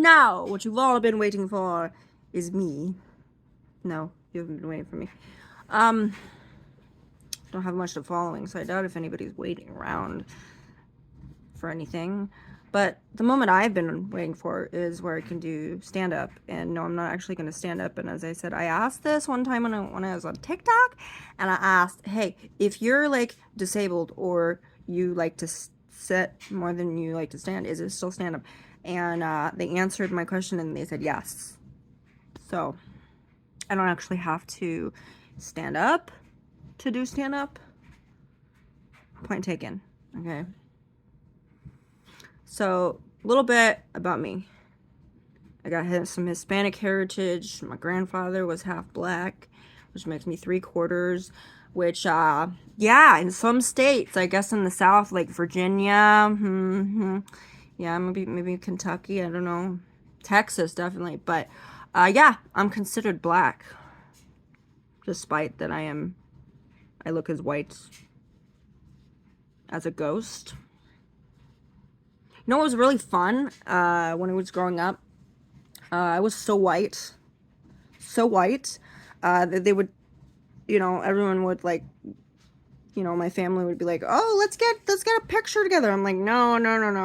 now, what you've all been waiting for is me. No, you haven't been waiting for me. Don't have much of following, so I doubt if anybody's waiting around for anything. But the moment I've been waiting for is where I can do stand-up. And no, I'm not actually going to stand up. And as I said, I asked this one time when I was on TikTok, and I asked, hey, if you're like disabled or you like to sit more than you like to stand, is it still stand-up? And they answered my question and they said yes. So I don't actually have to stand up to do stand-up. Point taken. Okay. So, a little bit about me. I got some Hispanic heritage. My grandfather was half black, which makes me 3/4, which, yeah, in some states, I guess in the South, like Virginia, yeah, maybe Kentucky, I don't know, Texas, definitely, but, yeah, I'm considered black, despite that I look as white as a ghost. You know what was really fun when I was growing up? I was so white. So white. They would, everyone would like, my family would be like, oh, let's get a picture together. I'm like, no,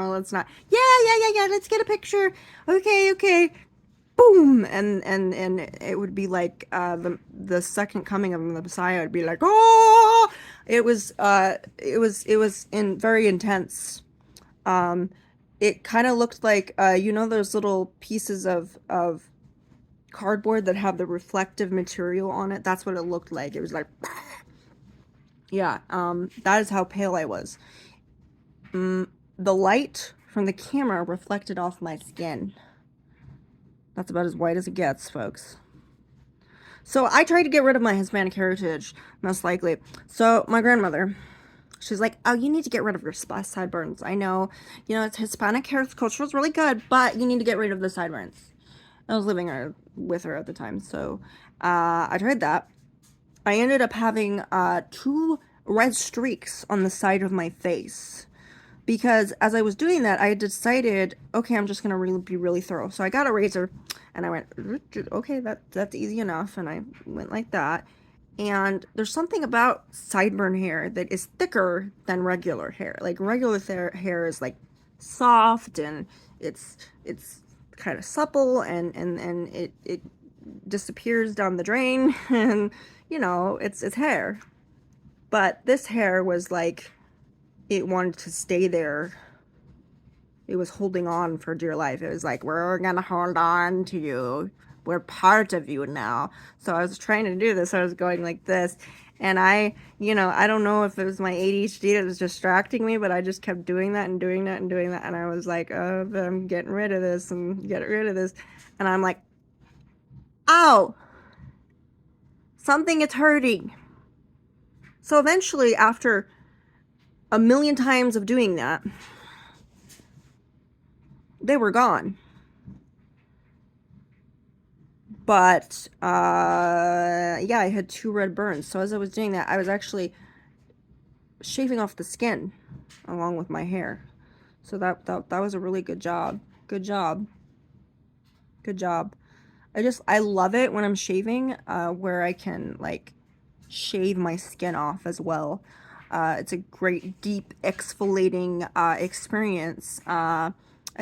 let's not. Yeah, let's get a picture. Okay. Boom. And it would be like the second coming of the Messiah would be like, oh, it was very intense. It kind of looked like, those little pieces of cardboard that have the reflective material on it. That's what it looked like. It was like, yeah, that is how pale I was. The light from the camera reflected off my skin. That's about as white as it gets, folks. So I tried to get rid of my Hispanic heritage, most likely. So my grandmother, she's like, oh, you need to get rid of your sideburns. I know, it's Hispanic culture is really good, but you need to get rid of the sideburns. I was living with her at the time, so I tried that. I ended up having 2 red streaks on the side of my face because as I was doing that, I decided, okay, I'm just gonna be really thorough. So I got a razor, and I went, okay, that's easy enough, and I went like that. And there's something about sideburn hair that is thicker than regular hair. Like regular hair is like soft and it's kind of supple and it disappears down the drain and it's hair. But this hair was like it wanted to stay there. It was holding on for dear life. It was like, we're gonna hold on to you. We're part of you now. So I was trying to do this. I was going like this. And I don't know if it was my ADHD that was distracting me, but I just kept doing that and doing that and doing that. And I was like, oh, I'm getting rid of this and get rid of this. And I'm like, ow, something is hurting. So eventually, after a million times of doing that, they were gone. But yeah, I had 2 red burns. So as I was doing that, I was actually shaving off the skin along with my hair. So that was a really good job. Good job. I love it when I'm shaving, where I can like shave my skin off as well. It's a great deep exfoliating experience. I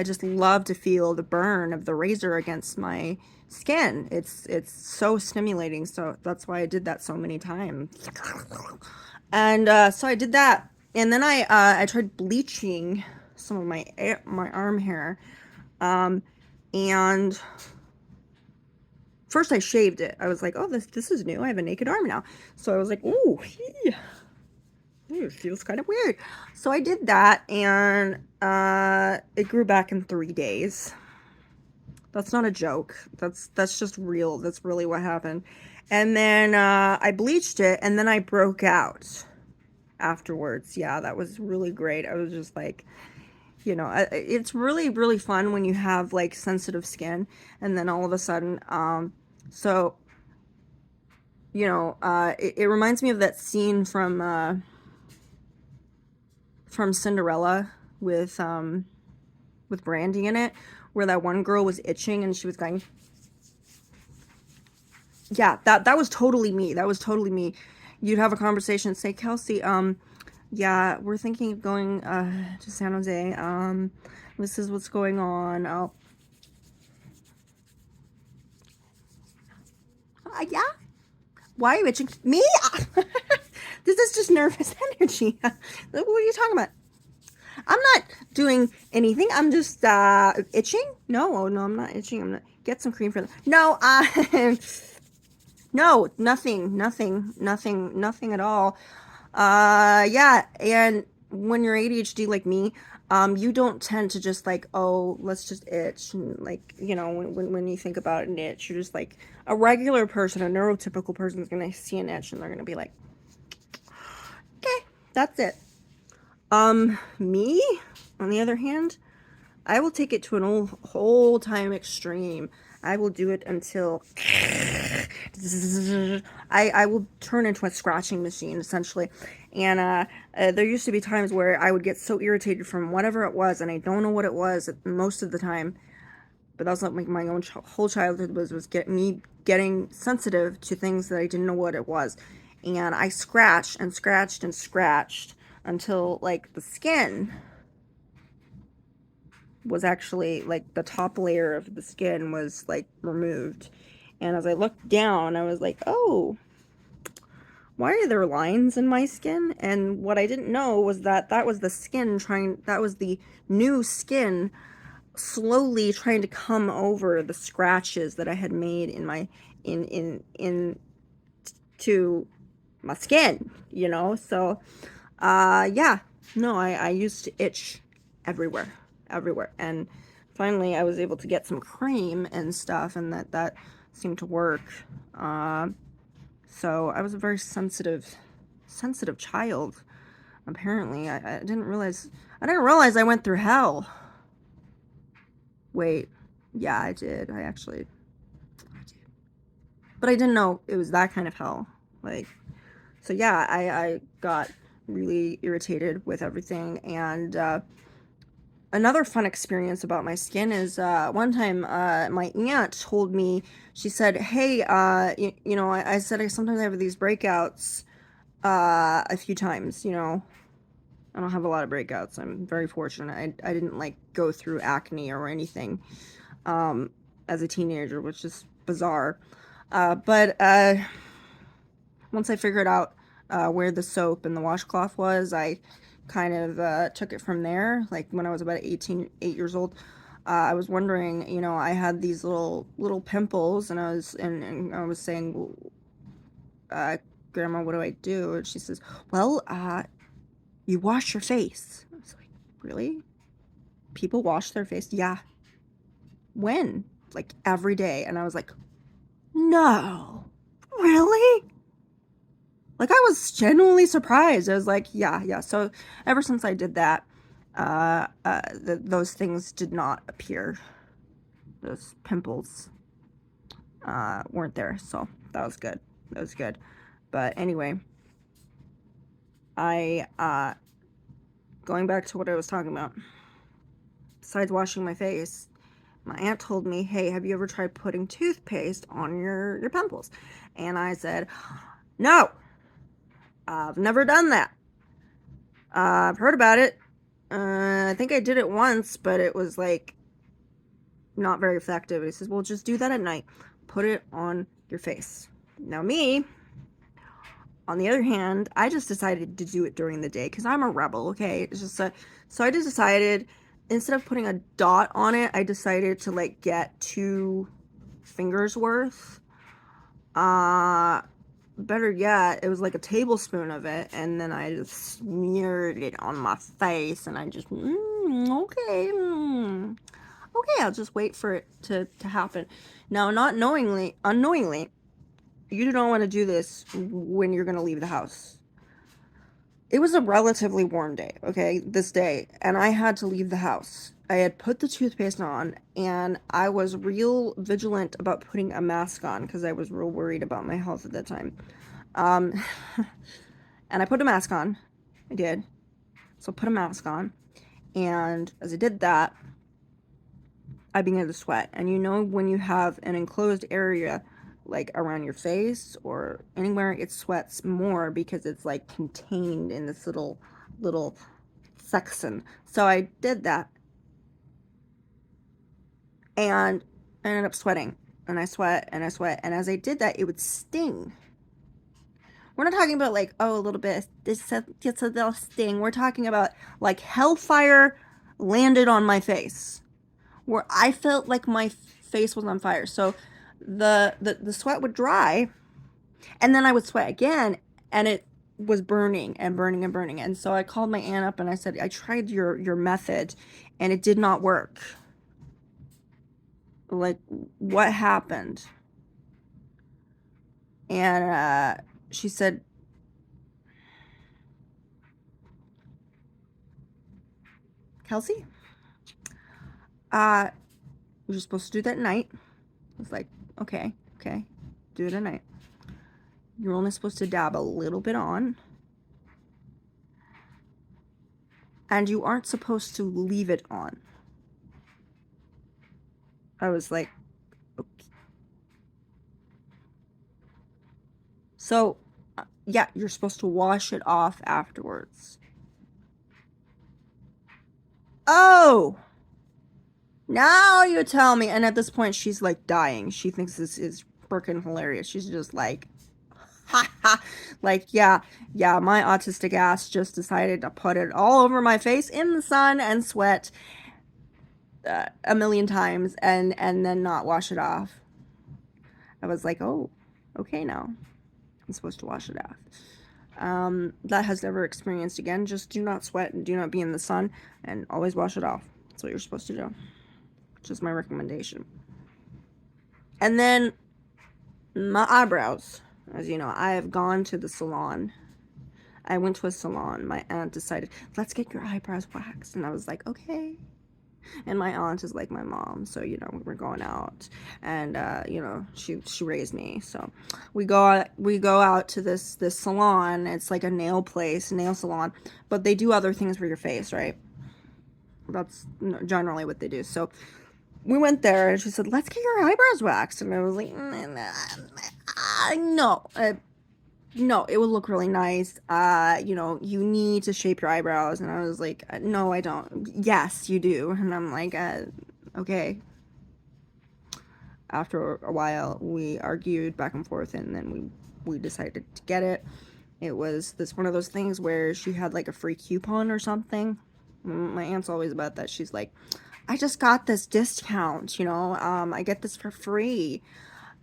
just love to feel the burn of the razor against my skin. It's so stimulating. So that's why I did that so many times. And so I did that, and then I tried bleaching some of my arm hair, and first I shaved it. I was like, oh, this is new. I have a naked arm now. So I was like, ooh, it feels kind of weird. So I did that, and it grew back in 3 days. That's not a joke. That's just real. That's really what happened. And then I bleached it, and then I broke out afterwards. Yeah, that was really great. I was just like, it's really, really fun when you have like sensitive skin, and then all of a sudden, so, it reminds me of that scene from Cinderella with Brandy in it, where that one girl was itching and she was going, yeah, that was totally me. That was totally me. You'd have a conversation and say, Kelsey, yeah, we're thinking of going to San Jose. This is what's going on. Oh, yeah. Why are you itching? Me? This is just nervous energy. What are you talking about? I'm not doing anything. I'm just itching. No, oh no, I'm not itching. I'm not. Get some cream for them. No, no, nothing at all. Yeah, and when you're ADHD like me, you don't tend to just like, oh, let's just itch, and like, you know, when you think about an itch, you're just like a regular person, a neurotypical person is gonna see an itch and they're gonna be like, okay, that's it. Me, on the other hand, I will take it to an whole time extreme. I will do it until I will turn into a scratching machine essentially. And there used to be times where I would get so irritated from whatever it was, and I don't know what it was most of the time. But that was like my own whole childhood was me getting sensitive to things that I didn't know what it was, and I scratched and scratched and scratched until like the skin was actually like the top layer of the skin was like removed. And as I looked down, I was like, oh, why are there lines in my skin? And what I didn't know was that that was the skin that was the new skin slowly trying to come over the scratches that I had made in my, in to my skin, you know? So, yeah, no, I used to itch everywhere, everywhere. And finally I was able to get some cream and stuff, and that seemed to work. So I was a very sensitive child. Apparently, I didn't realize, I went through hell. Wait, yeah, I did. I did. But I didn't know it was that kind of hell. Like, so yeah, I got really irritated with everything. And another fun experience about my skin is one time my aunt told me, she said, hey, you know, I said I sometimes have these breakouts a few times, you know. I don't have a lot of breakouts. I'm very fortunate. I didn't like go through acne or anything as a teenager, which is bizarre. But once I figured out where the soap and the washcloth was, I kind of took it from there. Like when I was about 8 years old, I was wondering, you know, I had these little pimples, and I was saying, Grandma, what do I do? And she says, well, you wash your face. I was like, really? People wash their face? Yeah. When? Like every day. And I was like, no, really? Like, I was genuinely surprised. I was like, yeah. So ever since I did that, those things did not appear. Those pimples weren't there. So that was good. That was good. But anyway, going back to what I was talking about, besides washing my face, my aunt told me, hey, have you ever tried putting toothpaste on your pimples? And I said, no, I've never done that. I've heard about it. I think I did it once, but it was like not very effective. He says, well, just do that at night. Put it on your face. Now me, on the other hand, I just decided to do it during the day because I'm a rebel, okay? It's just so I just decided, instead of putting a dot on it, I decided to like get 2 fingers worth. Better yet, it was like a tablespoon of it, and then I just smeared it on my face, and I just, okay, okay, I'll just wait for it to happen. Now, not unknowingly, you do not want to do this when you're going to leave the house. It was a relatively warm day, okay, this day, and I had to leave the house. I had put the toothpaste on, and I was real vigilant about putting a mask on because I was real worried about my health at that time. And I put a mask on. I did. So I put a mask on, and as I did that, I began to sweat. And you know, when you have an enclosed area like around your face or anywhere, it sweats more because it's like contained in this little section. So I did that and I ended up sweating. And I sweat and I sweat. And as I did that, it would sting. We're not talking about like, oh, a little bit, this just a little sting. We're talking about like hellfire landed on my face, where I felt like my face was on fire. So the sweat would dry, and then I would sweat again, and it was burning and burning and burning. And so I called my aunt up and I said, I tried your method, and it did not work. Like, what happened? And she said, Kelsey, you're supposed to do that at night. I was like, okay, do it at night. You're only supposed to dab a little bit on, and you aren't supposed to leave it on. I was like, okay. So, yeah, you're supposed to wash it off afterwards. Oh, now you tell me. And at this point, she's like dying. She thinks this is freaking hilarious. She's just like, ha ha. Like, yeah, my autistic ass just decided to put it all over my face in the sun and sweat a million times and then not wash it off. I was like, oh, okay, now I'm supposed to wash it off. That has never experienced again. Just do not sweat and do not be in the sun and always wash it off. That's what you're supposed to do. Just my recommendation. And then my eyebrows. As you know, I have gone to the salon. I went to a salon. My aunt decided, let's get your eyebrows waxed. And I was like, okay. And my aunt is like my mom, so you know, we're going out, and you know, she raised me, so we go out to this salon. It's like a nail salon, but they do other things for your face, right? That's generally what they do. So we went there and she said, let's get your eyebrows waxed, and I was like, no, it would look really nice. You know, you need to shape your eyebrows. And I was like, no, I don't. Yes, you do. And I'm like, okay. After a while, we argued back and forth, and then we decided to get it. It was one of those things where she had like a free coupon or something. My aunt's always about that. She's like, I just got this discount, you know, I get this for free.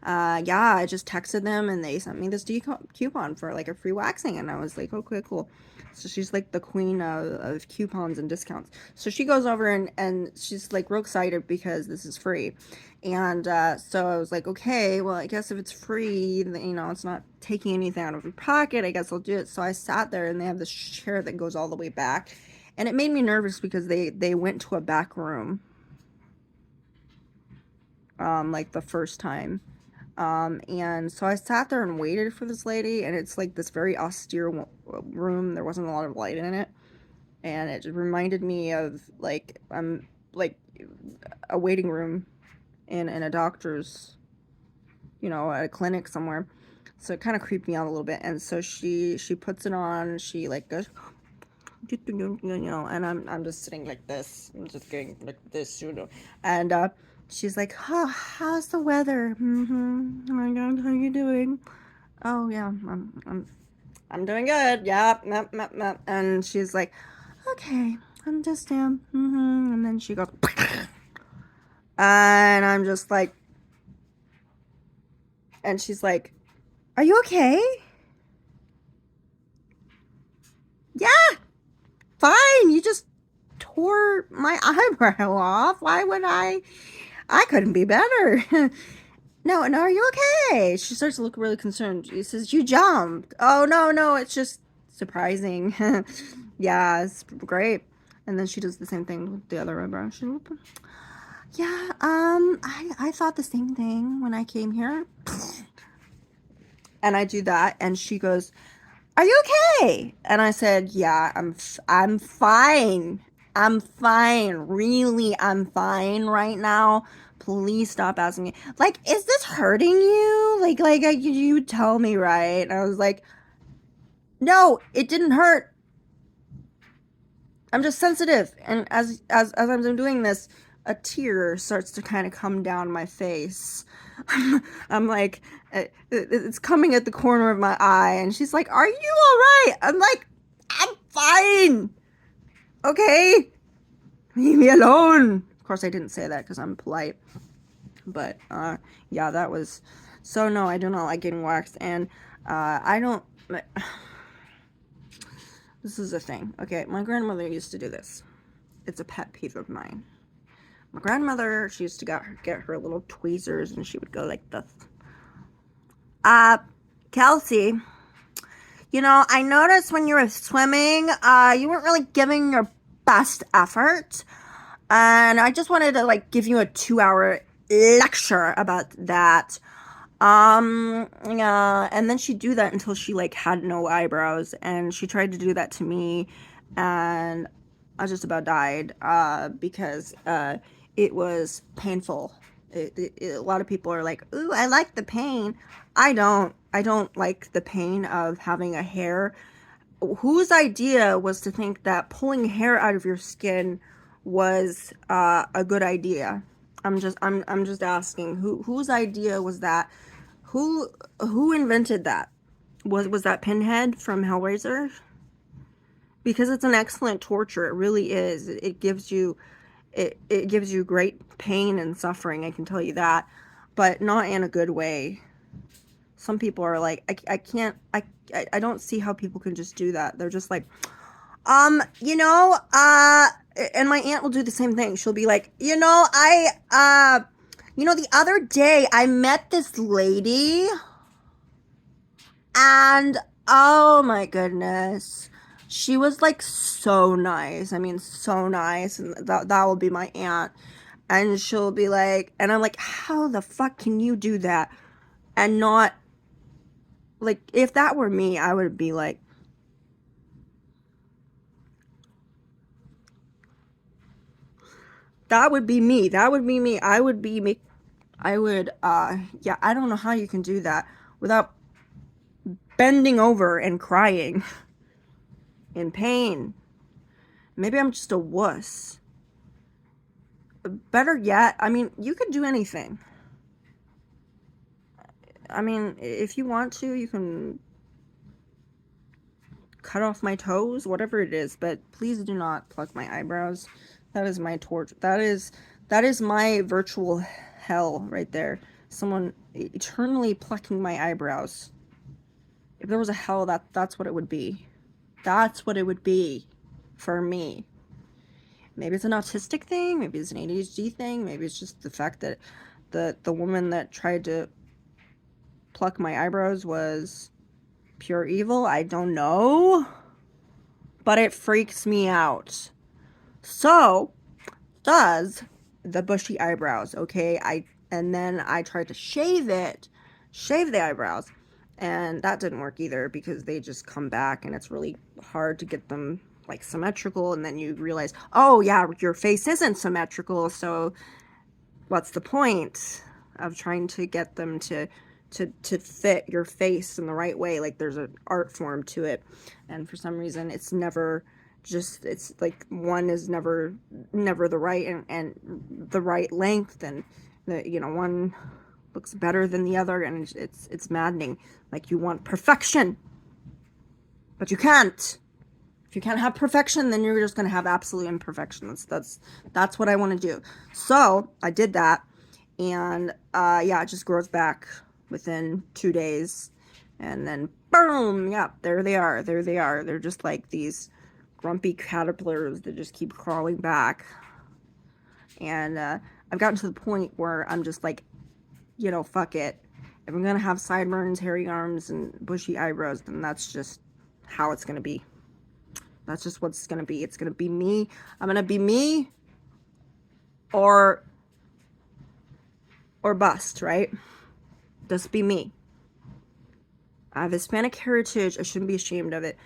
Yeah, I just texted them and they sent me this coupon for like a free waxing, and I was like, okay, cool. So she's like the queen of coupons and discounts. So she goes over and she's like real excited because this is free. And so I was like, okay, well, I guess if it's free, you know, it's not taking anything out of your pocket, I guess I'll do it. So I sat there, and they have this chair that goes all the way back. And it made me nervous because they went to a back room, like the first time. And so I sat there and waited for this lady, and it's like this very austere room. There wasn't a lot of light in it, and it reminded me of like like a waiting room in a doctor's, you know, at a clinic somewhere. So it kind of creeped me out a little bit. And so she puts it on. She like goes, you know, and I'm just sitting like this. I'm just getting like this, you know, and she's like, oh, how's the weather? Mm-hmm. Oh my God, how are you doing? Oh yeah, I'm doing good. Yep, yep. And she's like, okay, I'm just mm-hmm. And then she goes, and I'm just like, and she's like, are you okay? Yeah, fine. You just tore my eyebrow off. Why would I couldn't be better. No, are you okay? She starts to look really concerned. She says, you jumped. Oh, no, it's just surprising. Yeah, it's great. And then she does the same thing with the other eyebrow. Yeah, I thought the same thing when I came here. And I do that, and she goes, are you okay? And I said, yeah, I'm fine. I'm fine. Really, I'm fine right now. Please stop asking me. Like, is this hurting you? You tell me, right? And I was like, no, it didn't hurt. I'm just sensitive. And as I'm doing this, a tear starts to kind of come down my face. I'm like, it's coming at the corner of my eye, and she's like, "Are you all right?" I'm like, "I'm fine. Okay, leave me alone." Of course, I didn't say that because I'm polite. But yeah, that was so. No, I do not like getting waxed, and I don't. This is a thing. Okay, my grandmother used to do this. It's a pet peeve of mine. My grandmother, she used to get her little tweezers, and she would go like this. Kelsey, I noticed when you were swimming, you weren't really giving your best effort. And I just wanted to like give you a 2-hour lecture about that. Yeah, and then she'd do that until she like had no eyebrows, and she tried to do that to me, and I just about died, because it was painful. A lot of people are like, "Ooh, I like the pain." I don't. I don't like the pain of having a hair. Whose idea was to think that pulling hair out of your skin was a good idea? I'm just asking. Whose idea was that? Who who invented that? Was that Pinhead from Hellraiser? Because it's an excellent torture. It really is. It gives you great pain and suffering, I can tell you that, but not in a good way. Some people are like, I can't, I don't see how people can just do that. They're just like, and my aunt will do the same thing. She'll be like, the other day I met this lady, and oh my goodness, she was like so nice. I mean, so nice. And that will be my aunt. And she'll be like, and I'm like, how the fuck can you do that? And not like, if that were me, I would be like, that would be me. That would be me. I would be me. I would, yeah, I don't know how you can do that without bending over and crying in pain. Maybe I'm just a wuss. Better yet, I mean, you could do anything. I mean, if you want to, you can cut off my toes, whatever it is, but please do not pluck my eyebrows. That is my torture. That is my virtual hell right there. Someone eternally plucking my eyebrows. If there was a hell, that's what it would be. That's what it would be for me. Maybe it's an autistic thing, maybe it's an ADHD thing, maybe it's just the fact that the woman that tried to pluck my eyebrows was pure evil. I don't know, but it freaks me out. So does the bushy eyebrows, okay? And then I tried to shave the eyebrows, and that didn't work either because they just come back, and it's really hard to get them like symmetrical. And then you realize, oh yeah, your face isn't symmetrical, so what's the point of trying to get them to fit your face in the right way? Like, there's an art form to it, and for some reason it's never just, it's like one is never the right, and the right length, and one looks better than the other, and it's maddening. Like, you want perfection, but you can't. If you can't have perfection, then you're just going to have absolute imperfection. That's what I want to do. So I did that, and yeah, it just grows back within 2 days, and then boom, yeah, there they are. There they are. They're just like these grumpy caterpillars that just keep crawling back. And I've gotten to the point where I'm just like, fuck it. If I'm gonna have sideburns, hairy arms, and bushy eyebrows, then that's just how it's gonna be. That's just what's gonna be. It's gonna be me. I'm gonna be me, or bust, right? Just be me. I have Hispanic heritage. I shouldn't be ashamed of it.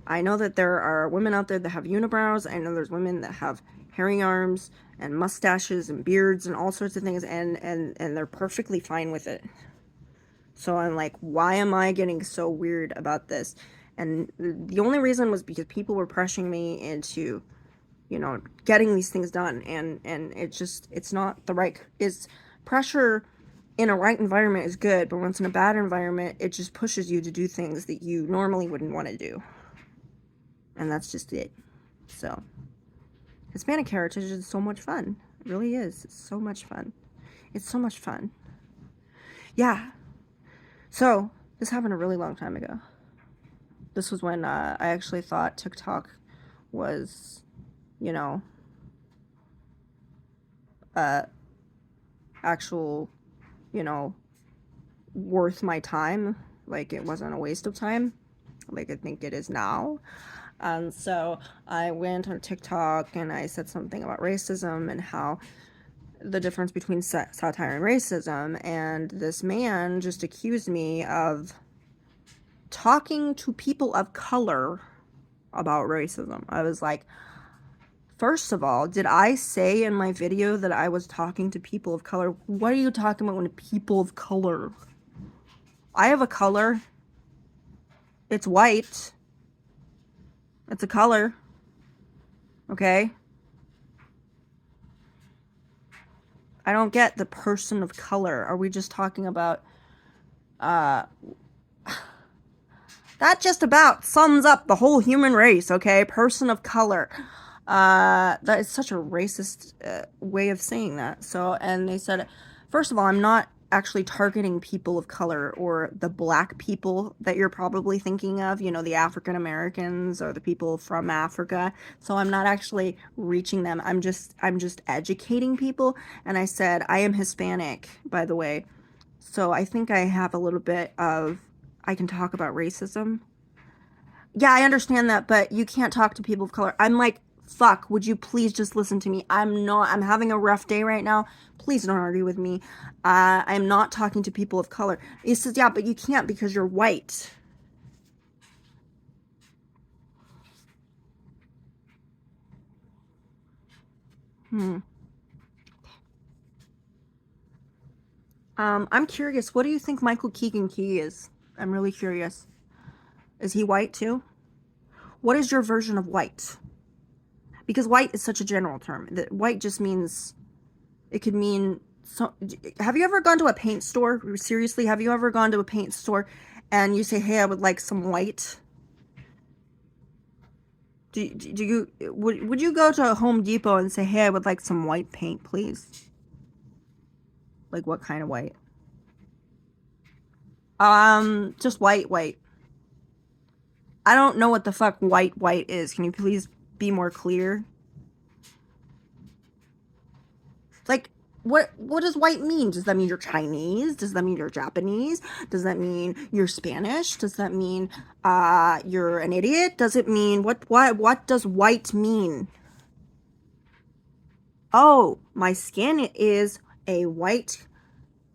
I know that there are women out there that have unibrows. I know there's women that have hairy arms and mustaches and beards and all sorts of things, and they're perfectly fine with it. So I'm like, why am I getting so weird about this? And the only reason was because people were pressuring me into, you know, getting these things done, and it's not the right, is pressure in a right environment is good, but when it's in a bad environment, it just pushes you to do things that you normally wouldn't want to do. And that's just it. So Hispanic heritage is so much fun. It really is. It's so much fun. It's so much fun. Yeah. So this happened a really long time ago. This was when I actually thought TikTok was, you know, actual, you know, worth my time. Like, it wasn't a waste of time, like I think it is now. And so I went on TikTok and I said something about racism and how the difference between satire and racism, and this man just accused me of talking to people of color about racism. I was like, first of all, did I say in my video that I was talking to people of color? What are you talking about when people of color? I have a color. It's white. It's a color. Okay? I don't get the person of color. Are we just talking about, that just about sums up the whole human race, okay? Person of color. That is such a racist way of saying that. So, and they said, first of all, I'm not actually targeting people of color or the black people that you're probably thinking of, you know, the African Americans or the people from Africa. So I'm not actually reaching them. I'm just educating people. And I said, I am Hispanic, by the way. So I think I have a little bit of, I can talk about racism. Yeah, I understand that, but you can't talk to people of color. I'm like, fuck, would you please just listen to me? I'm having a rough day right now. Please don't argue with me. I'm not talking to people of color. He says, yeah, but you can't because you're white. I'm curious, what do you think Michael Keegan Key is? I'm really curious. Is he white too? What is your version of white? Because white is such a general term. That white just means, it could mean, so have you ever gone to a paint store? Seriously, have you ever gone to a paint store and you say, hey, I would like some white? Do you, would you go to Home Depot and say, hey, I would like some white paint, please? Like, what kind of white? Just white. I don't know what the fuck white is. Can you please be more clear? Like, what does white mean? Does that mean you're Chinese? Does that mean you're Japanese? Does that mean you're Spanish? Does that mean you're an idiot? Does it mean what does white mean? Oh, my skin is a white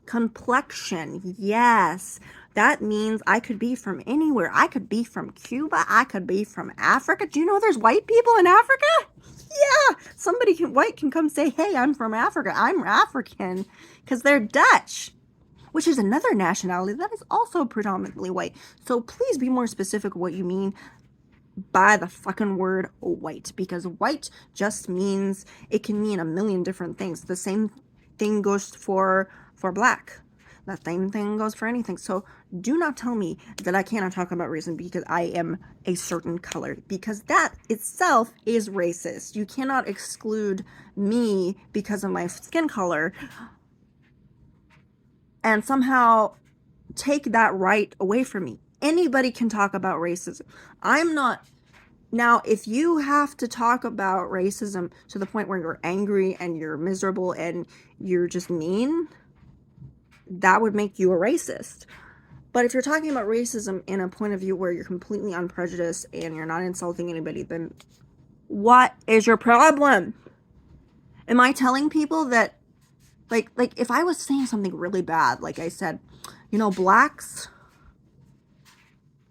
complexion. Yes. That means I could be from anywhere. I could be from Cuba. I could be from Africa. Do you know there's white people in Africa? Yeah. Somebody white can come say, hey, I'm from Africa. I'm African, because they're Dutch, which is another nationality that is also predominantly white. So please be more specific what you mean by the fucking word white, because white just means, it can mean a million different things. The same thing goes for black. The same thing goes for anything. So do not tell me that I cannot talk about racism because I am a certain color, because that itself is racist. You cannot exclude me because of my skin color and somehow take that right away from me. Anybody can talk about racism. I'm not. Now, if you have to talk about racism to the point where you're angry and you're miserable and you're just mean, that would make you a racist. But if you're talking about racism in a point of view where you're completely unprejudiced and you're not insulting anybody, then what is your problem? Am I telling people that, like if I was saying something really bad, like I said, you know, blacks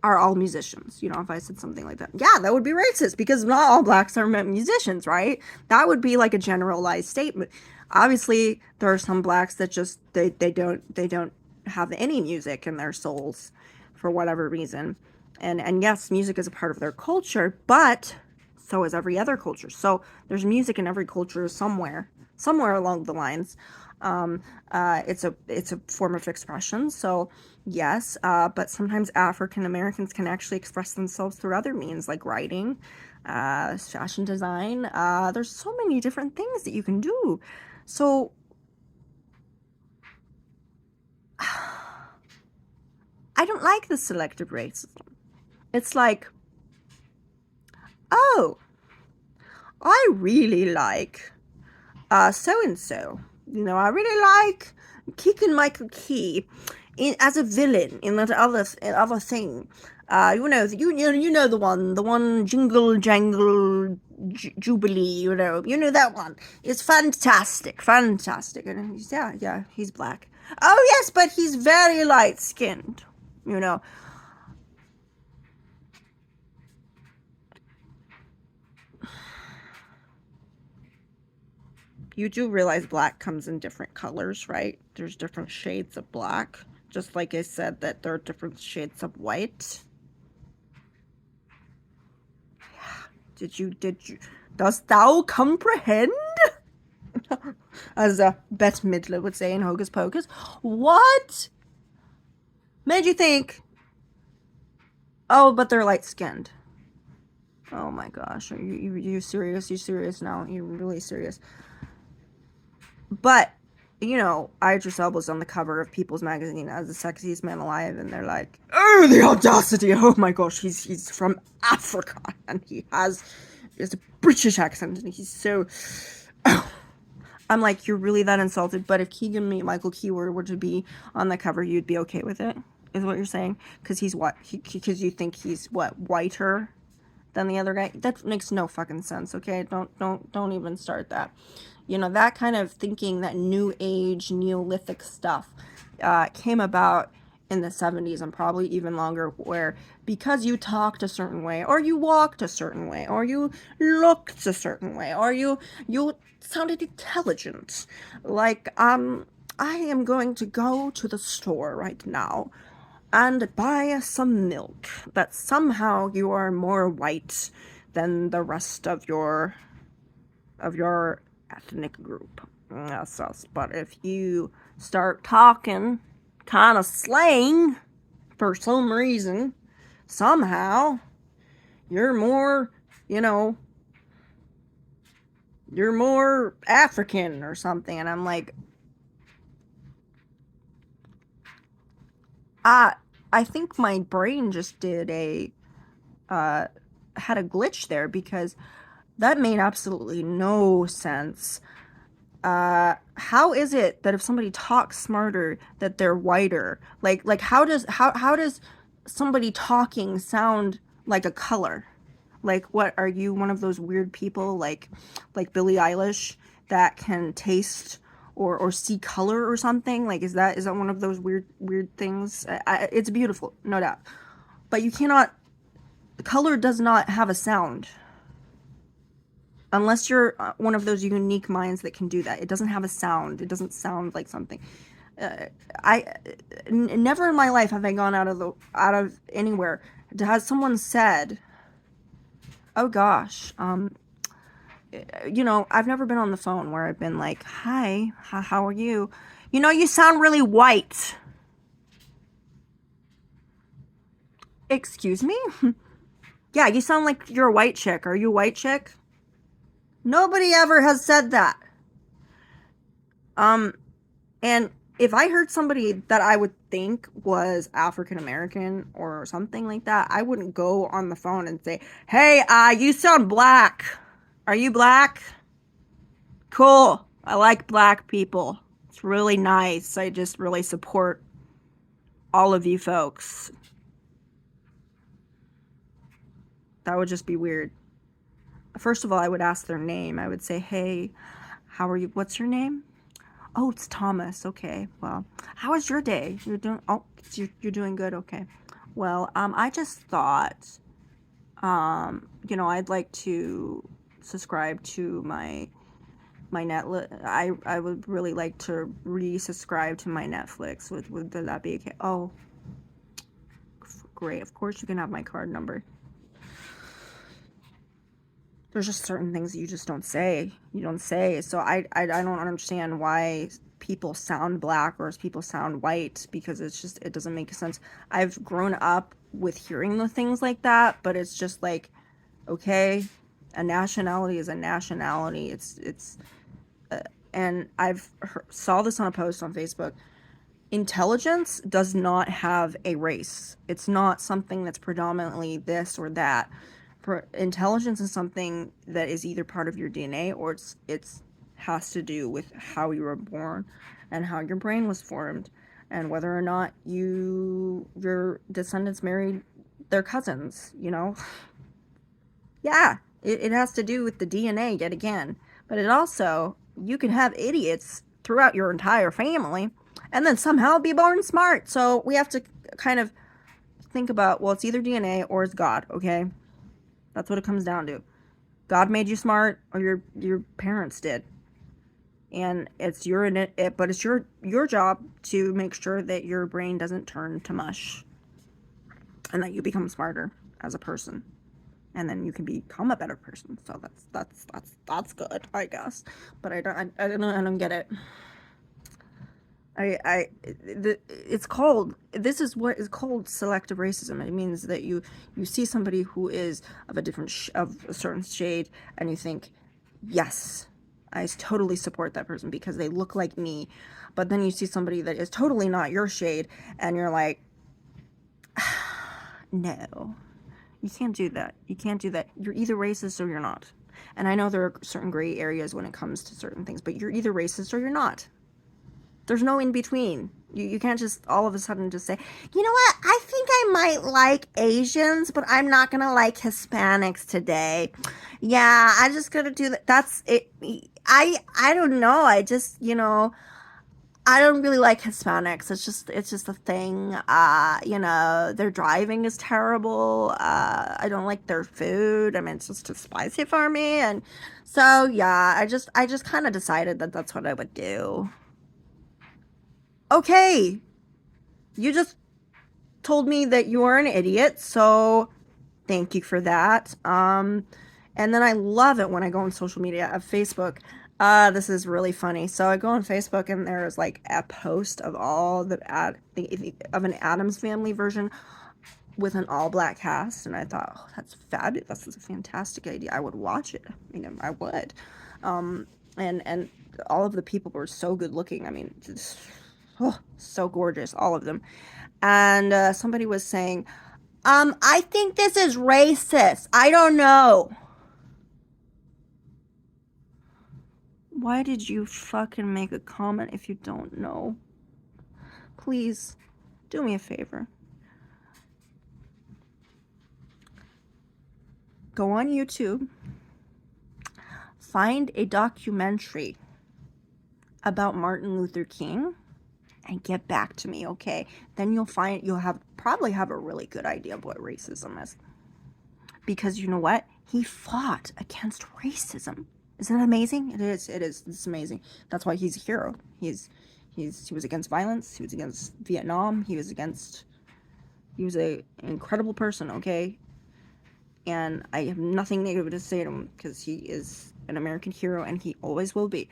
are all musicians. You know, if I said something like that, yeah, that would be racist because not all blacks are musicians, right? That would be like a generalized statement. Obviously, there are some blacks that just they don't have any music in their souls for whatever reason. And yes, music is a part of their culture, but so is every other culture. So there's music in every culture somewhere along the lines. It's a form of expression. So yes, but sometimes African Americans can actually express themselves through other means like writing, fashion design. There's so many different things that you can do. So I don't like the selective racism. It's like, oh, I really like so and so. You know, I really like Keegan Michael Key as a villain in that other thing. You know the one Jingle Jangle Jubilee. You know that one. It's fantastic, fantastic. And he's black. Oh yes, but he's very light skinned. You know, you do realize black comes in different colors, right? There's different shades of black. Just like I said that there are different shades of white. Did you, dost thou comprehend? As Bette Midler would say in Hocus Pocus. What made you think, oh, but they're light skinned? Oh my gosh, are you serious? You serious now? You really serious? But you know, Idris Elba's on the cover of People's Magazine as the sexiest man alive, and they're like, oh, the audacity! Oh my gosh, he's from Africa, and he has a British accent, and he's so. I'm like, you're really that insulted? But if Keegan Michael Key were to be on the cover, you'd be okay with it? Is what you're saying? Because he's what? Because you think he's what, whiter than the other guy? That makes no fucking sense. Okay, don't even start that. You know, that kind of thinking, that new age Neolithic stuff, came about in the 70s and probably even longer, where because you talked a certain way, or you walked a certain way, or you looked a certain way, or you sounded intelligent, like I am going to go to the store right now and buy some milk, that somehow you are more white than the rest of your ethnic group. Yes, yes. But if you start talking kind of slang for some reason, somehow you're more, you know, you're more African or something. And I'm like, I I think my brain just had a glitch there because that made absolutely no sense. How is it that if somebody talks smarter that they're whiter? Like how does somebody talking sound like a color? Like, what are you, one of those weird people like Billie Eilish that can taste or see color or something? Like, is that one of those weird things? It's beautiful, no doubt, but you cannot. Color does not have a sound unless you're one of those unique minds that can do that. It doesn't have a sound. It doesn't sound like something. Uh, never in my life have I gone out of anywhere. Has someone said, "Oh gosh, you know, I've never been on the phone where I've been like, hi, how are you? You know, you sound really white." Excuse me? Yeah, you sound like you're a white chick. Are you a white chick? Nobody ever has said that. Um, and if I heard somebody that I would think was African American or something like that, I wouldn't go on the phone and say, "Hey, you sound black. Are you black? Cool. I like black people. It's really nice. I just really support all of you folks." That would just be weird. First of all, I would ask their name. I would say, "Hey, how are you? What's your name?" "Oh, it's Thomas." "Okay. Well, how was your day? You're doing, oh, you're doing good. Okay. Well, I just thought, you know, I'd like to subscribe to my Netflix. I would really like to resubscribe to my Netflix. Would that be okay? Oh, great. Of course you can have my card number. There's just certain things that you just don't say. You don't say. So I don't understand why people sound black or people sound white, because it's just, it doesn't make sense. I've grown up with hearing the things like that, but it's just like, okay, a nationality is a nationality. And saw this on a post on Facebook. Intelligence does not have a race. It's not something that's predominantly this or that. For intelligence is something that is either part of your DNA, or it's has to do with how you were born and how your brain was formed, and whether or not your descendants married their cousins, you know? Yeah, it has to do with the DNA yet again. But it also, you can have idiots throughout your entire family and then somehow be born smart. So we have to kind of think about, well, it's either DNA or it's God, okay? That's what it comes down to. God made you smart, or your parents did. And it's but it's your job to make sure that your brain doesn't turn to mush and that you become smarter as a person. And then you can become a better person. So that's good, I guess. But I don't get it. This is what is called selective racism. It means that you see somebody who is of a certain shade, and you think, yes, I totally support that person because they look like me. But then you see somebody that is totally not your shade, and you're like, no, you can't do that. You can't do that. You're either racist or you're not. And I know there are certain gray areas when it comes to certain things, but you're either racist or you're not. There's no in between. You can't just all of a sudden just say, you know what, I think I might like Asians, but I'm not gonna like Hispanics today. Yeah, I just gotta do that. That's it. I don't know. I just, you know, I don't really like Hispanics. It's just a thing. You know, their driving is terrible. I don't like their food. I mean, it's just too spicy for me. And so yeah, I just kind of decided that that's what I would do. Okay, you just told me that you are an idiot, so thank you for that. And then I love it when I go on social media of Facebook. This is really funny. So I go on Facebook and there's like a post of all of an Addams Family version with an all black cast, and I thought, oh, that's fabulous. That's a fantastic idea. I would watch it. I mean, I would. And all of the people were so good looking. I mean, just, oh, so gorgeous, all of them. And somebody was saying, I think this is racist. I don't know. Why did you fucking make a comment if you don't know? Please, do me a favor. Go on YouTube, find a documentary about Martin Luther King, and get back to me, okay? Then you'll probably have a really good idea of what racism is. Because you know what? He fought against racism. Isn't that amazing? It is. It's amazing. That's why he's a hero. He was against violence. He was against Vietnam. He was an incredible person, okay? And I have nothing negative to say to him because he is an American hero and he always will be.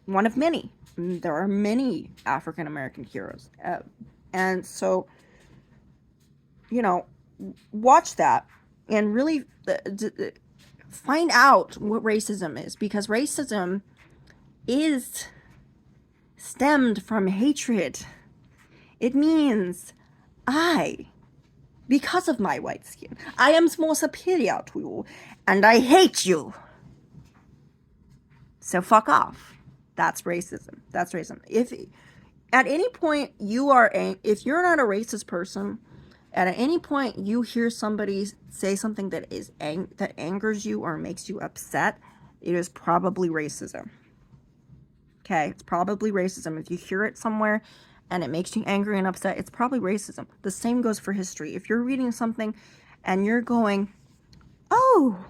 One of many. There are many African American heroes. And so, you know, watch that and really find out what racism is, because racism is stemmed from hatred. It means because of my white skin, I am more superior to you and I hate you. So fuck off. That's racism. That's racism. If at any point if you're not a racist person, at any point you hear somebody say something that that angers you or makes you upset, it is probably racism. Okay, it's probably racism. If you hear it somewhere and it makes you angry and upset, it's probably racism. The same goes for history. If you're reading something and you're going, oh,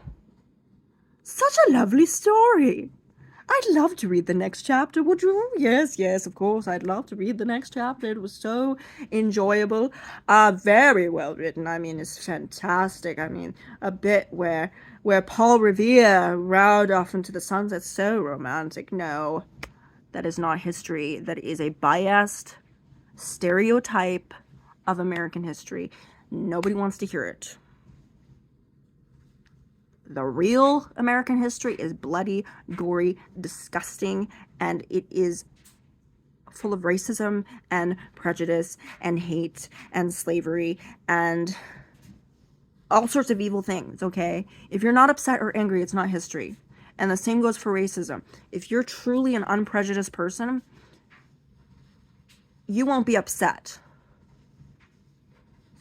such a lovely story. I'd love to read the next chapter, would you? Yes, yes, of course, I'd love to read the next chapter. It was so enjoyable. Very well written. I mean, it's fantastic. I mean, a bit where Paul Revere rode off into the sunset, so romantic. No, that is not history. That is a biased stereotype of American history. Nobody wants to hear it. The real American history is bloody, gory, disgusting, and it is full of racism and prejudice and hate and slavery and all sorts of evil things, okay? If you're not upset or angry, it's not history. And the same goes for racism. If you're truly an unprejudiced person, you won't be upset.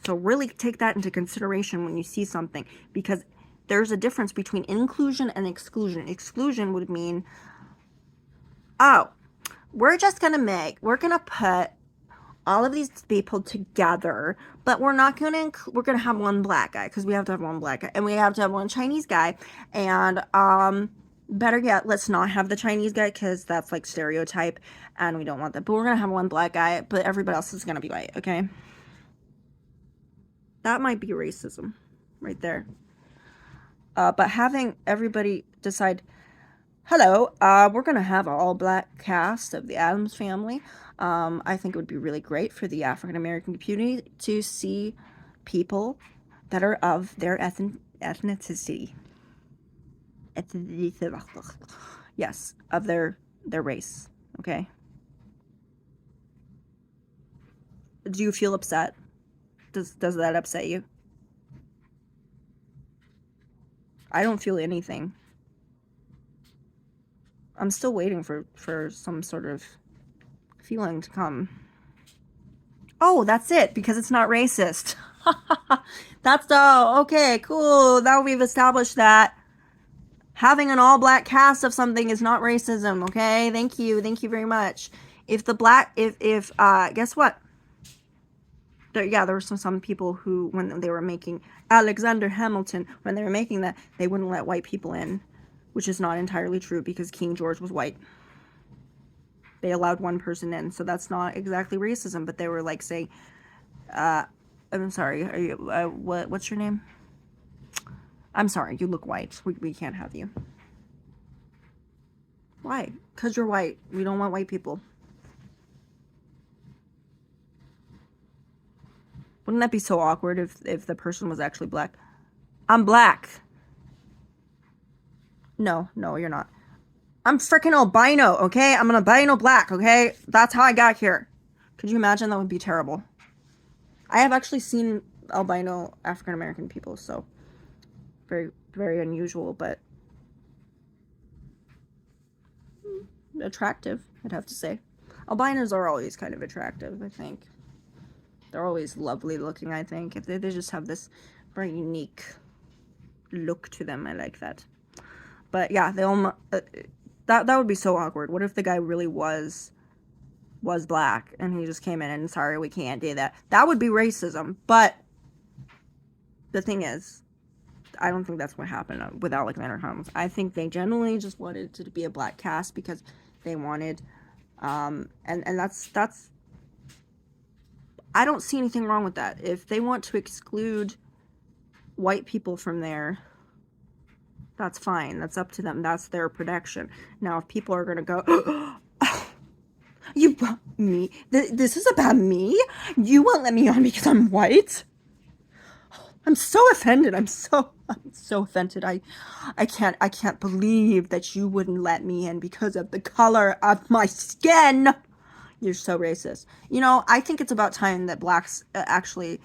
So really take that into consideration when you see something, because there's a difference between inclusion and exclusion. Exclusion would mean, oh, we're gonna put all of these people together, but we're not gonna, we're gonna have one black guy, because we have to have one black guy, and we have to have one Chinese guy, and better yet, let's not have the Chinese guy, because that's like stereotype, and we don't want that, but we're gonna have one black guy, but everybody else is gonna be white, okay? That might be racism right there. But having everybody decide, hello, we're going to have an all-black cast of the Addams Family. I think it would be really great for the African-American community to see people that are of their ethnicity. Yes, of their race, okay? Do you feel upset? Does that upset you? I don't feel anything. I'm still waiting for some sort of feeling to come. Oh, that's it, because it's not racist. That's okay, cool. Now we've established that having an all-black cast of something is not racism, okay? Thank you very much. If the black, guess what? There were some people who, when they were making Alexander Hamilton, when they were making that, they wouldn't let white people in, which is not entirely true, because King George was white. They allowed one person in, so that's not exactly racism, but they were like saying, I'm sorry, are you, what's your name? I'm sorry, you look white. We can't have you. Why? Because you're white. We don't want white people. Wouldn't that be so awkward if the person was actually black? I'm black. No, you're not. I'm freaking albino, okay? I'm an albino black, okay? That's how I got here. Could you imagine? That would be terrible. I have actually seen albino African American people, so very, very unusual, but attractive, I'd have to say. Albinos are always kind of attractive, I think. They're always lovely looking, I think. If they just have this very unique look to them. I like that. But yeah, they almost, that would be so awkward. What if the guy really was black and he just came in and, sorry, we can't do that. That would be racism. But the thing is, I don't think that's what happened with Alexander Holmes. I think they generally just wanted to be a black cast because they wanted, and that's I don't see anything wrong with that. If they want to exclude white people from there, that's fine. That's up to them. That's their production. Now, if people are going to go, you brought me, this is about me? You won't let me on because I'm white? I'm so offended. I'm so offended. I can't believe that you wouldn't let me in because of the color of my skin. You're so racist. You know, I think it's about time that blacks actually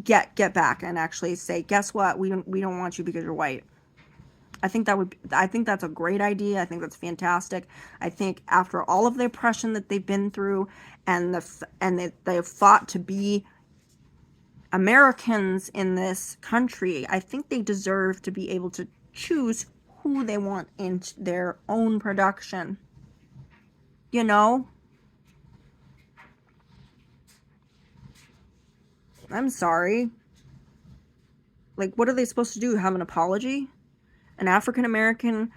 get back and actually say, guess what? We don't want you because you're white. I think that's a great idea. I think that's fantastic. I think after all of the oppression that they've been through and they've fought to be Americans in this country, I think they deserve to be able to choose who they want in their own production. You know? I'm sorry. Like, what are they supposed to do? Have an apology? An African American,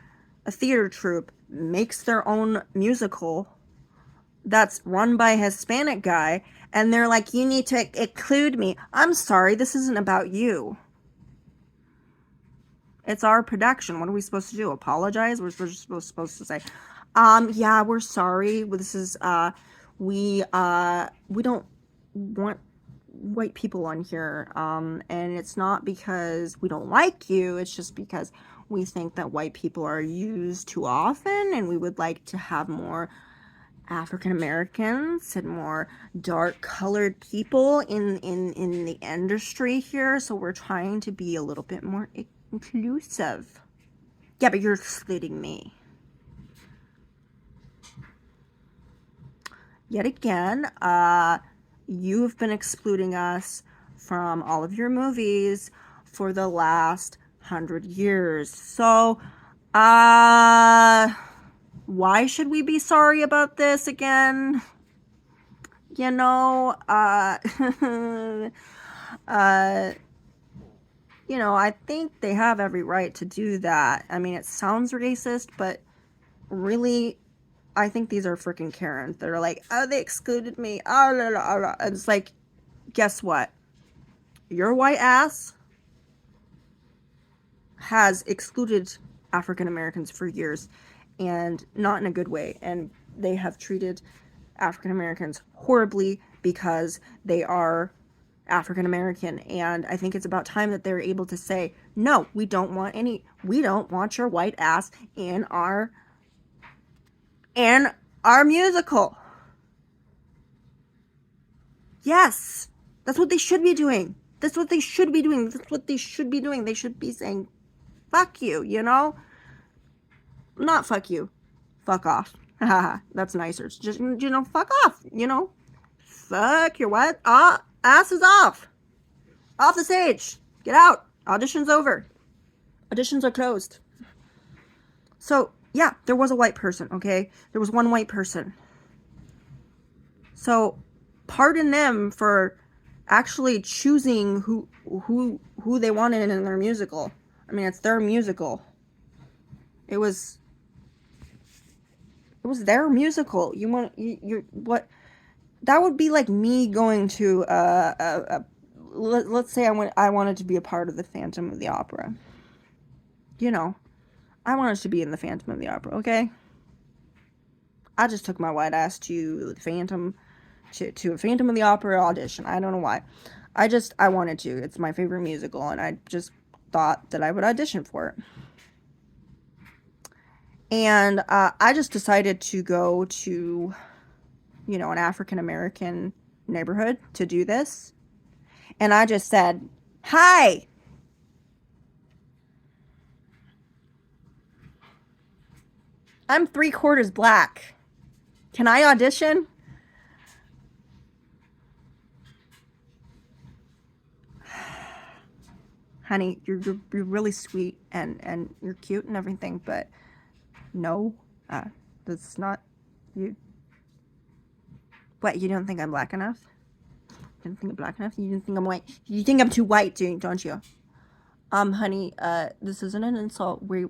a theater troupe, makes their own musical that's run by a Hispanic guy, and they're like, you need to include me. I'm sorry, this isn't about you. It's our production. What are we supposed to do? Apologize? We're just supposed to say, yeah, we're sorry. This is, we don't want white people on here. And it's not because we don't like you. It's just because we think that white people are used too often, and we would like to have more African Americans and more dark colored people in the industry here. So we're trying to be a little bit more inclusive. Yeah, but you're excluding me. Yet again, you've been excluding us from all of your movies for the last 100 years. So, why should we be sorry about this again? You know, you know, I think they have every right to do that. I mean, it sounds racist, but really, I think these are freaking Karens that are like, oh, they excluded me. Oh, la, la, la. And it's like, guess what? Your white ass has excluded African Americans for years, and not in a good way. And they have treated African Americans horribly because they are African American. And I think it's about time that they're able to say, no, we don't want your white ass in our musical. Yes, that's what they should be doing. That's what they should be doing. That's what they should be doing. They should be saying, fuck you, you know? Not fuck you. Fuck off. That's nicer. It's just, you know, fuck off, you know? Fuck your what? Ass is off. Off the stage. Get out. Audition's over. Auditions are closed. So, yeah, there was a white person, okay? There was one white person. So, pardon them for actually choosing who they wanted in their musical. I mean, it's their musical. It was their musical. You what? That would be like me going to let's say I wanted to be a part of the Phantom of the Opera. You know, I wanted to be in the Phantom of the Opera, okay? I just took my white ass to the Phantom to a Phantom of the Opera audition. I don't know why. I wanted to. It's my favorite musical, and I just thought that I would audition for it. And I just decided to go to, you know, an African American neighborhood to do this. And I just said, hi. I'm 3/4 black. Can I audition? Honey, you're really sweet and you're cute and everything, but no, that's not you. What, you don't think I'm black enough? You don't think I'm black enough? You don't think I'm white? You think I'm too white, don't you? Honey, this isn't an insult. We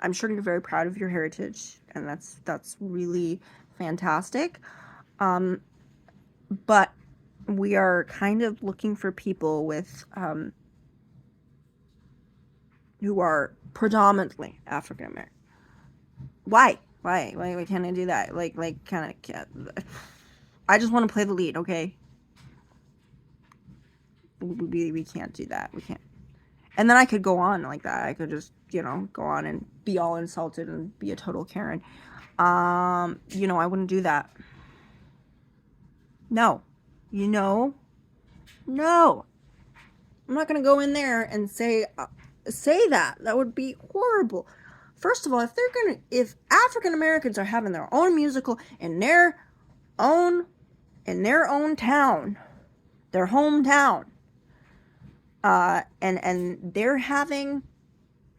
I'm sure you're very proud of your heritage, and that's really fantastic. But we are kind of looking for people with who are predominantly African American. Why can't I do that? Like kind of. I just want to play the lead, okay? We can't do that. We can't. And then I could go on like that. I could just, you know, go on and be all insulted and be a total Karen. You know, I wouldn't do that. No. You know? No. I'm not going to go in there and say that. That would be horrible. First of all, if African Americans are having their own musical in their own town, their hometown, and they're having,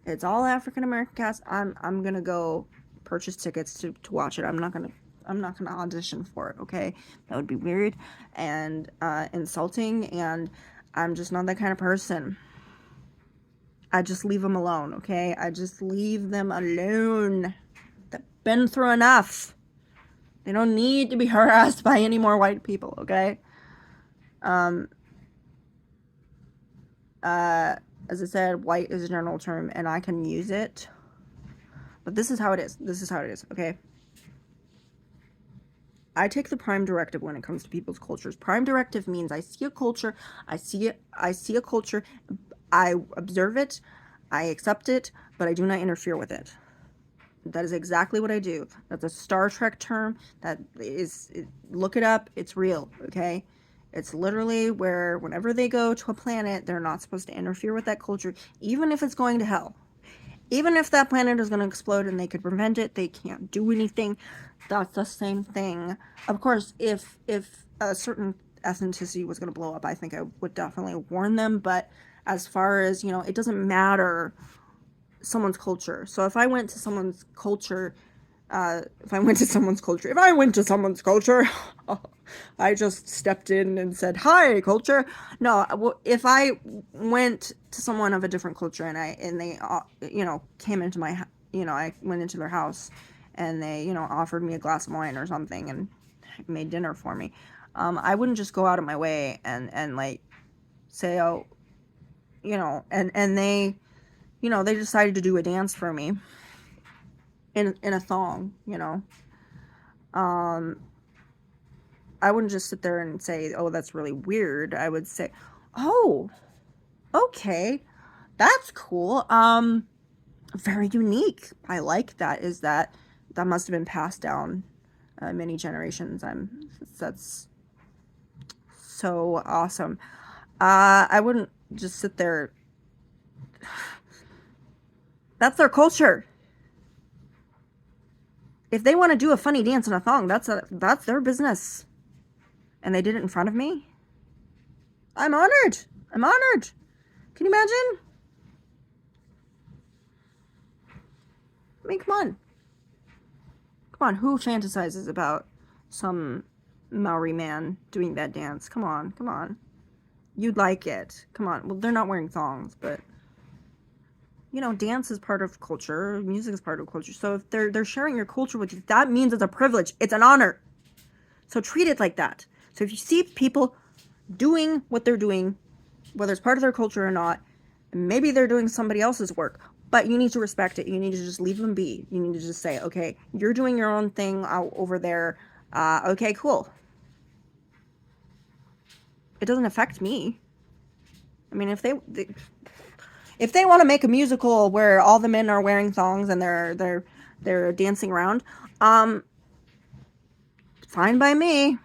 it's all African American cast, I'm gonna go purchase tickets to watch it. I'm not gonna I'm not gonna audition for it, okay? That would be weird and insulting, and I'm just not that kind of person. I just leave them alone, okay? I just leave them alone. They've been through enough. They don't need to be harassed by any more white people, okay? Um, as I said, white is a general term, and I can use it. But this is how it is. This is how it is, okay? I take the prime directive when it comes to people's cultures. Prime directive means I see a culture, I see a culture, I observe it, I accept it, but I do not interfere with it. That is exactly what I do. That's a Star Trek term. That is, look it up. It's real, okay? It's literally where whenever they go to a planet, they're not supposed to interfere with that culture, even if it's going to hell. Even if that planet is going to explode and they could prevent it, they can't do anything. That's the same thing. Of course, if a certain ethnicity was going to blow up, I think I would definitely warn them. But as far as, you know, it doesn't matter someone's culture. So if I went to someone's culture, if I went to someone's culture, I just stepped in and said, "Hi, culture." No, if I went to someone of a different culture and they, you know, came into my, you know, I went into their house and they, you know, offered me a glass of wine or something and made dinner for me, I wouldn't just go out of my way and like say, oh, you know, and they, you know, they decided to do a dance for me in a thong, you know. Um, I wouldn't just sit there and say, "Oh, that's really weird." I would say, "Oh, okay, that's cool. Very unique. I like that. Is that must have been passed down many generations. That's so awesome. I wouldn't just sit there. That's their culture. If they want to do a funny dance in a thong, that's their business. And they did it in front of me. I'm honored. I'm honored. Can you imagine? I mean, come on. Come on, who fantasizes about some Maori man doing that dance? Come on, come on. You'd like it. Come on. Well, they're not wearing thongs, but you know, dance is part of culture, music is part of culture. So if they're sharing your culture with you, that means it's a privilege. It's an honor. So treat it like that. So if you see people doing what they're doing, whether it's part of their culture or not, maybe they're doing somebody else's work, but you need to respect it. You need to just leave them be. You need to just say, okay, you're doing your own thing out over there. Okay, cool. It doesn't affect me. I mean, if they want to make a musical where all the men are wearing thongs and they're dancing around, fine by me.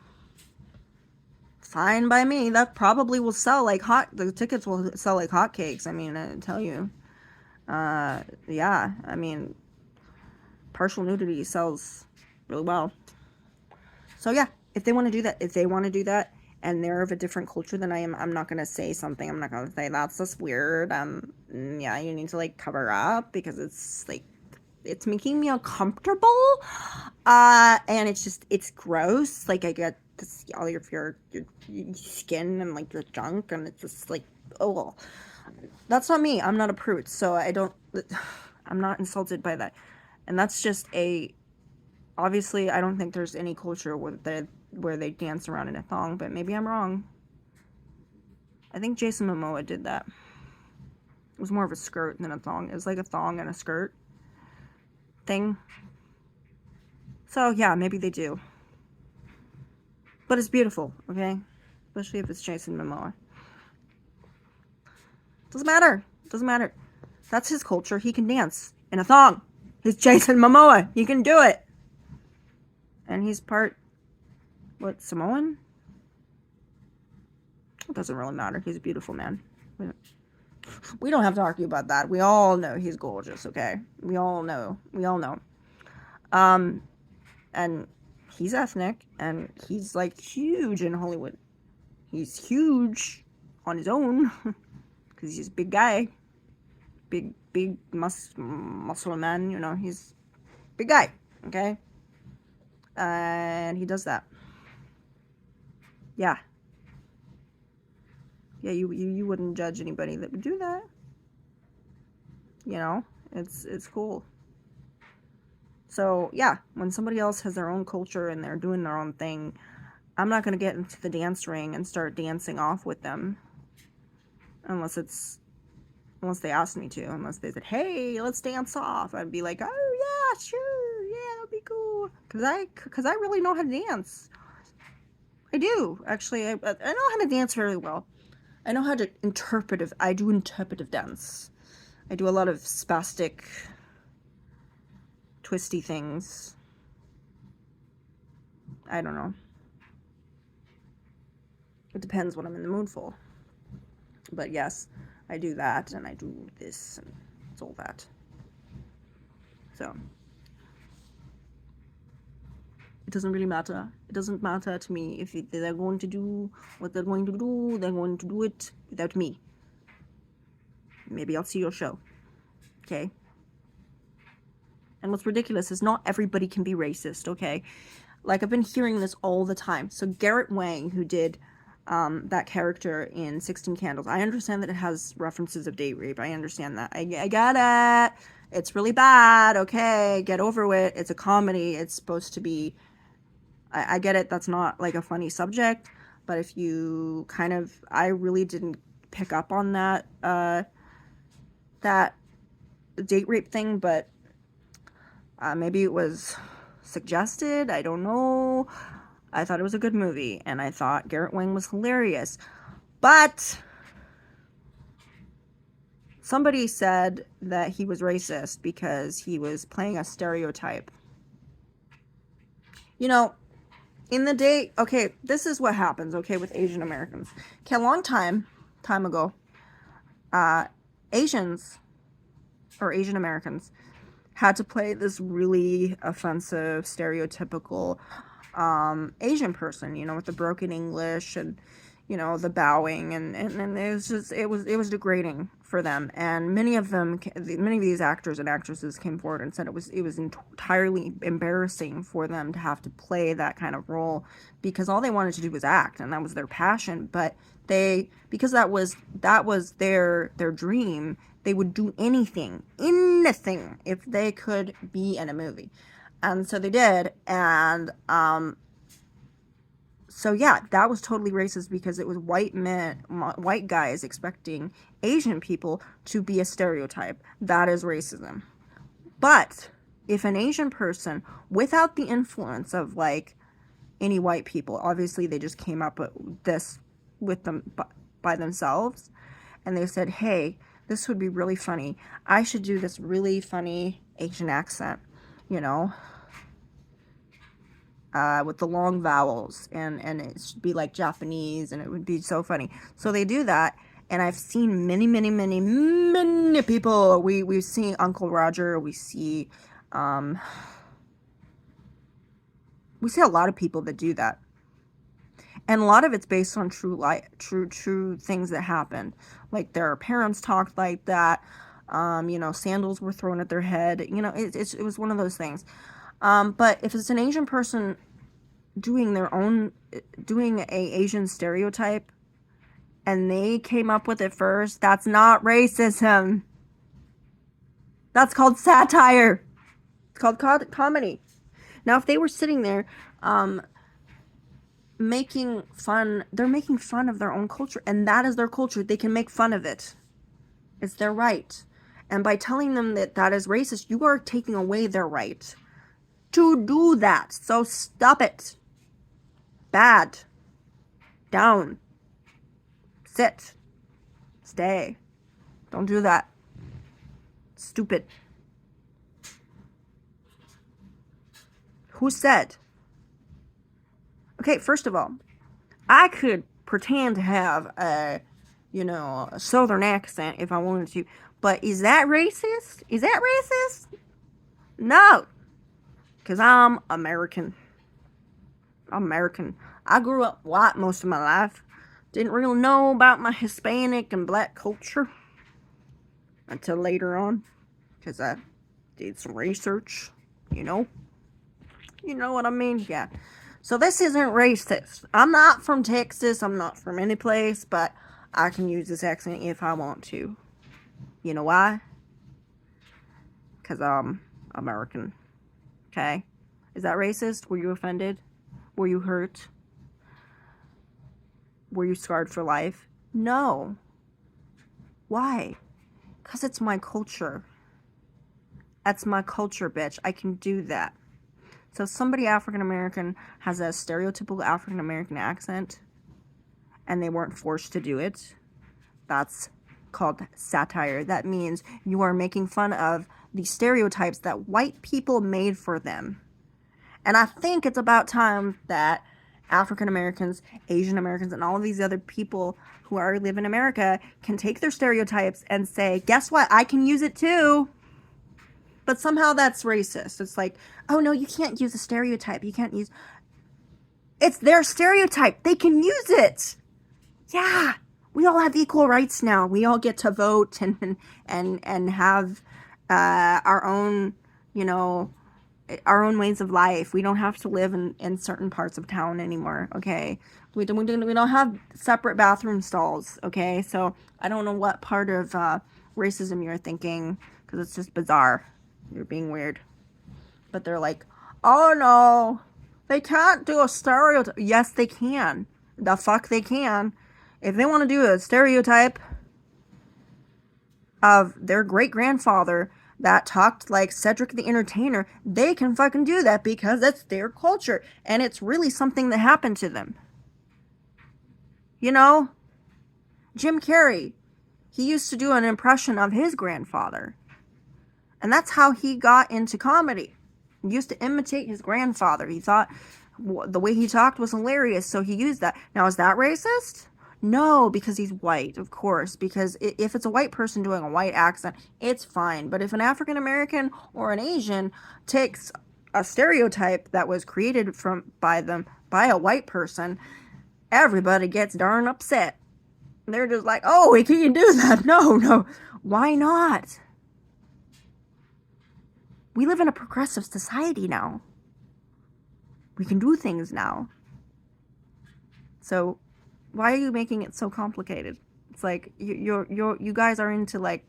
Fine by me. That probably will sell like the tickets will sell like hotcakes. I mean, I tell you. Yeah, I mean, partial nudity sells really well. So yeah, if they want to do that, and they're of a different culture than I am, I'm not gonna say something. I'm not gonna say that's just weird. Yeah, you need to like cover up because it's like it's making me uncomfortable. And it's gross. Like I get this all your skin and like your junk, and it's just like, oh, that's not me. I'm not a prude, so I don't. I'm not insulted by that, and that's just a. Obviously, I don't think there's any culture where they dance around in a thong, but maybe I'm wrong. I think Jason Momoa did that. It was more of a skirt than a thong. It was like a thong and a skirt thing. So yeah, maybe they do. But it's beautiful, okay? Especially if it's Jason Momoa. Doesn't matter. Doesn't matter. That's his culture. He can dance in a thong. He's Jason Momoa. He can do it. And he's part, what, Samoan? It doesn't really matter. He's a beautiful man. We don't have to argue about that. We all know he's gorgeous, okay? We all know. We all know. And he's ethnic, and he's, like, huge in Hollywood. He's huge on his own, because he's a big guy. Big muscle man, you know, he's a big guy, okay? And he does that. Yeah. Yeah, you wouldn't judge anybody that would do that. You know, it's cool. So yeah, when somebody else has their own culture and they're doing their own thing, I'm not gonna get into the dance ring and start dancing off with them unless they asked me to. Unless they said, "Hey, let's dance off," I'd be like, "Oh yeah, sure, yeah, that'd be cool." Cause I really know how to dance. I do actually. I know how to dance very well. I know how to I do interpretive dance. I do a lot of spastic, twisty things. I don't know. It depends what I'm in the mood for. But yes, I do that, and I do this, and it's all that. So, it doesn't really matter. It doesn't matter to me if they're going to do what they're going to do, they're going to do it without me. Maybe I'll see your show. Okay? And what's ridiculous is not everybody can be racist, okay? Like, I've been hearing this all the time. So, Garrett Wang, who did that character in 16 Candles, I understand that it has references of date rape. I understand that. I get it. It's really bad, okay? Get over it. It's a comedy. It's supposed to be... I get it. That's not, like, a funny subject. But if you kind of... I really didn't pick up on that, that date rape thing, but maybe it was suggested. I don't know. I thought it was a good movie, and I thought Garrett Wang was hilarious. But somebody said that he was racist because he was playing a stereotype. You know, in the day, okay, this is what happens, okay, with Asian Americans. Okay, a long time ago, Asians, or Asian Americans, had to play this really offensive, stereotypical Asian person, you know, with the broken English and, you know, the bowing, and it was just, it was degrading for them. And many of these actors and actresses came forward and said it was entirely embarrassing for them to have to play that kind of role, because all they wanted to do was act, and that was their passion. But because that was their dream, they would do anything if they could be in a movie. And so they did. And so yeah, that was totally racist, because it was white guys expecting Asian people to be a stereotype. That is racism. But if an Asian person, without the influence of, like, any white people, obviously they just came up with this with them by themselves, and they said, "Hey, this would be really funny. I should do this really funny Asian accent, you know, with the long vowels, and it should be like Japanese, and it would be so funny." So they do that, and I've seen many people. We've seen Uncle Roger. We see a lot of people that do that, and a lot of it's based on true things that happened. Like, their parents talked like that. You know, sandals were thrown at their head. You know, it was one of those things. But if it's an Asian person doing a Asian stereotype, and they came up with it first, that's not racism. That's called satire. It's called comedy. Now, if they were sitting there, making fun of their own culture, and that is their culture, they can make fun of it. It's their right. And by telling them that is racist, you are taking away their right to do that. So stop it. Bad. Down. Sit. Stay. Don't do that. Stupid. Who said? Okay, first of all, I could pretend to have a southern accent if I wanted to, but is that racist? No, because I'm American. I grew up white most of my life. Didn't really know about my Hispanic and black culture until later on, because I did some research, you know. You know what I mean? Yeah. So this isn't racist. I'm not from Texas. I'm not from any place, but I can use this accent if I want to. You know why? Because I'm American. Okay? Is that racist? Were you offended? Were you hurt? Were you scarred for life? No. Why? Because it's my culture. That's my culture, bitch. I can do that. So if somebody African American has a stereotypical African American accent and they weren't forced to do it, that's called satire. That means you are making fun of the stereotypes that white people made for them. And I think it's about time that African Americans, Asian Americans, and all of these other people who already live in America can take their stereotypes and say, guess what? I can use it too. But somehow that's racist. It's like, oh no, you can't use a stereotype. You can't use... It's their stereotype. They can use it. Yeah. We all have equal rights now. We all get to vote and have our own, you know, our own ways of life. We don't have to live in certain parts of town anymore, okay? We don't have separate bathroom stalls, okay? So I don't know what part of racism you're thinking, because it's just bizarre. You're being weird. But they're like, oh no, they can't do a stereotype. Yes, they can. The fuck they can. If they want to do a stereotype of their great-grandfather that talked like Cedric the Entertainer, they can fucking do that because that's their culture. And it's really something that happened to them. You know? Jim Carrey, he used to do an impression of his grandfather. And that's how he got into comedy. He used to imitate his grandfather. He thought the way he talked was hilarious, so he used that. Now, is that racist? No, because he's white, of course. Because if it's a white person doing a white accent, it's fine. But if an African American or an Asian takes a stereotype that was created by a white person, everybody gets darn upset. They're just like, oh, we can't do that. No. Why not? We live in a progressive society now. We can do things now. So why are you making it so complicated? It's like you guys are into like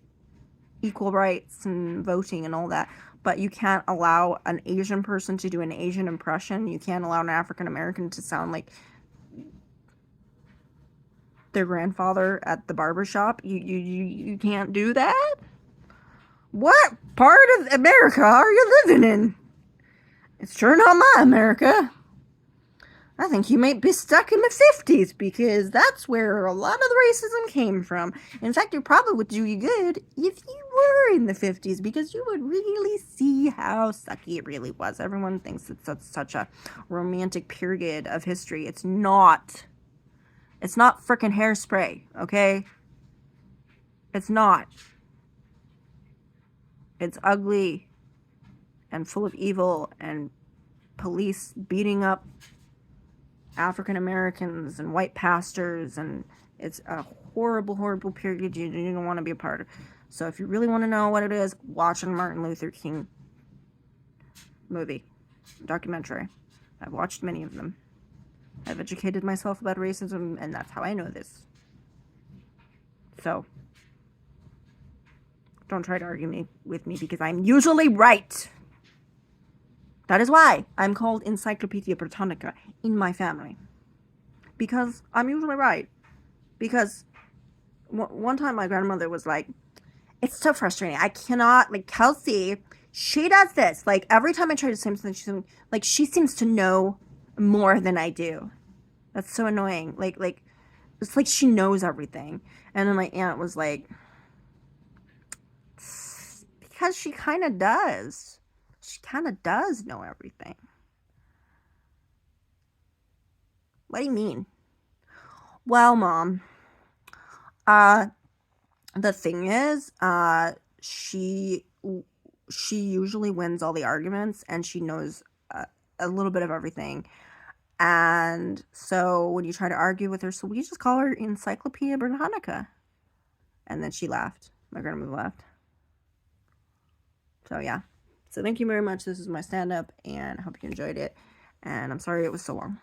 equal rights and voting and all that, but you can't allow an Asian person to do an Asian impression. You can't allow an African American to sound like their grandfather at the barbershop. You can't do that? What part of America are you living in? It's sure not my America. I think you might be stuck in the 50s because that's where a lot of the racism came from. In fact, it probably would do you good if you were in the 50s because you would really see how sucky it really was. Everyone thinks it's such a romantic period of history. It's not. It's not frickin' Hairspray, okay? It's not. It's ugly and full of evil and police beating up African Americans and white pastors, and it's a horrible, horrible period you don't want to be a part of. So if you really want to know what it is, watch a Martin Luther King movie, documentary. I've watched many of them. I've educated myself about racism, and that's how I know this. So don't try to argue with me because I'm usually right. That is why I'm called Encyclopedia Britannica in my family. Because I'm usually right. Because one time my grandmother was like, it's so frustrating. I cannot, like, Kelsey, she does this. Like, every time I try to say something, she seems to know more than I do. That's so annoying. Like, it's like she knows everything. And then my aunt was like, because she kind of does. She kind of does know everything. What do you mean? Well, Mom, the thing is, she usually wins all the arguments, and she knows a little bit of everything. And so when you try to argue with her, so we just call her Encyclopedia Britannica. And then she laughed. My grandmother laughed. So yeah. So thank you very much. This is my stand-up, and I hope you enjoyed it. And I'm sorry it was so long.